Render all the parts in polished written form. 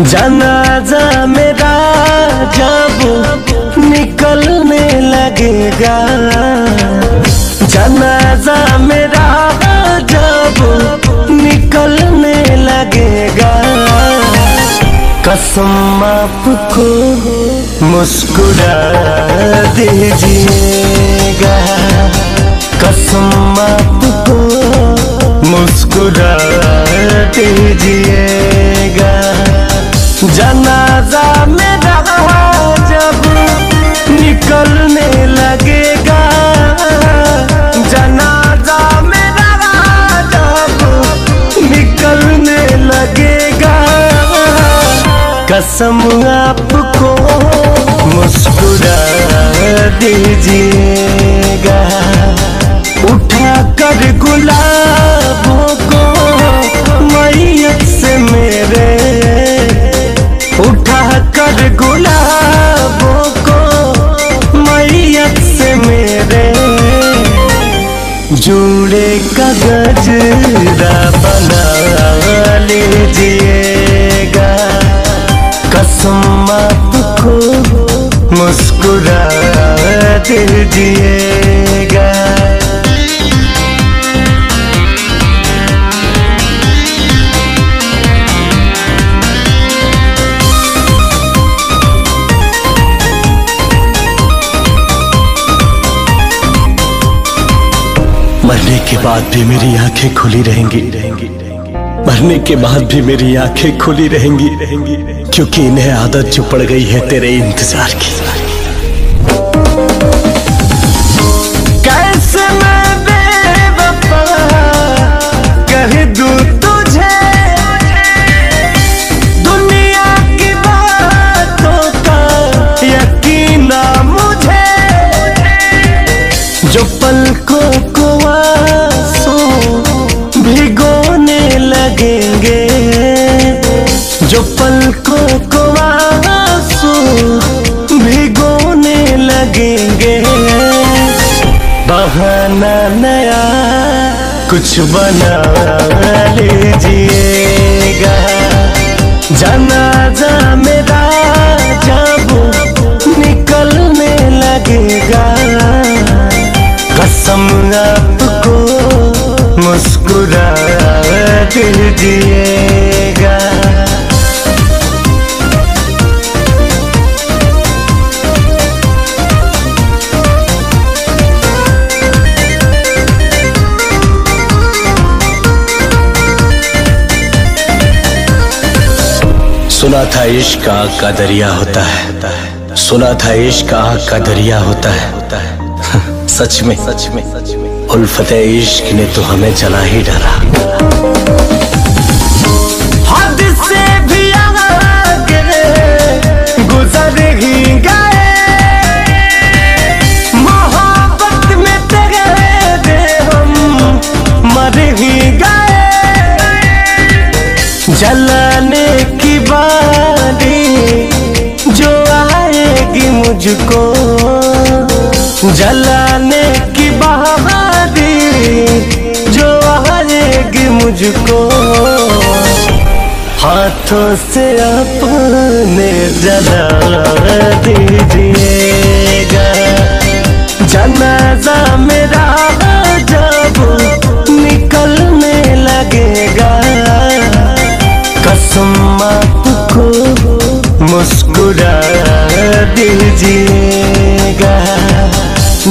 जनाजा मेरा जब निकलने लगेगा, जनाजा मेरा जब निकलने लगेगा, कसम आपको मुस्कुरा दीजिएगा, कसम आपको मुस्कुरा दीजिएगा। जनाजा मेरा जब निकलने लगेगा, जनाजा मेरा जब निकलने लगेगा, कसम आपको मुस्कुरा दीजिएगा। उठा कर गुलाबों को मैयत से मेरे, उठा कर गुलाबों को मैयत से मेरे, जोड़े का गजरा बना लीजिएगा, कसम आपको मुस्कुरा दीजिएगा। मरने के बाद भी मेरी आंखें खुली रहेंगी, मरने के बाद भी मेरी आंखें खुली रहेंगी, क्योंकि इन्हें आदत जो पड़ गई है तेरे इंतजार की। कैसे मैं बेवफा कह दूं तुझे, दुनिया की बातों का यकीन ना मुझे, जो पलकों को आंसू भिगोने लगेंगे, जो पलकों को आंसू भिगोने लगेंगे, बहाना नया कुछ बना लीजिएगा। जनाजा मेरा जब निकलने लगेगा, कसम आपको मुस्कुरा दीजिएगा। सुना था इश्क आग का दरिया होता है, सुना था इश्क आग का दरिया होता है। सच में उल्फत इश्क ने तो हमें जला ही डाला। हद से भी आगे गुजर ही गए, मोहब्बत में तेरे हम मर ही गए, जलाने की बारी जो आएगी मुझको, जलाने की बारी जो आएगी मुझको, हाथों से अपने जला दीजिएगा। जनाजा मेरा जब निकलने लगेगा, कसम आपको मुस्कुरा दीजिएगा।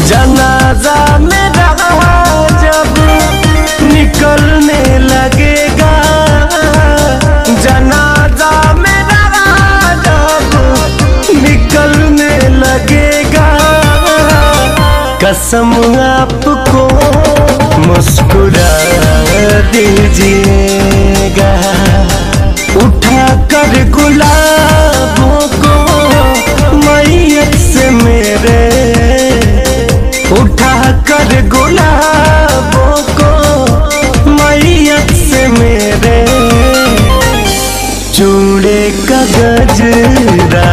जनाजा मेरा जब निकलने लगेगा, जनाजा मेरा जब निकलने लगेगा, कसम आपको मुस्कुरा दीजिएगा। उठा कर गुलाबों को मैयत से मेरे, उठा कर गुलाबों को मैयत से मेरे, जोड़े का गजरा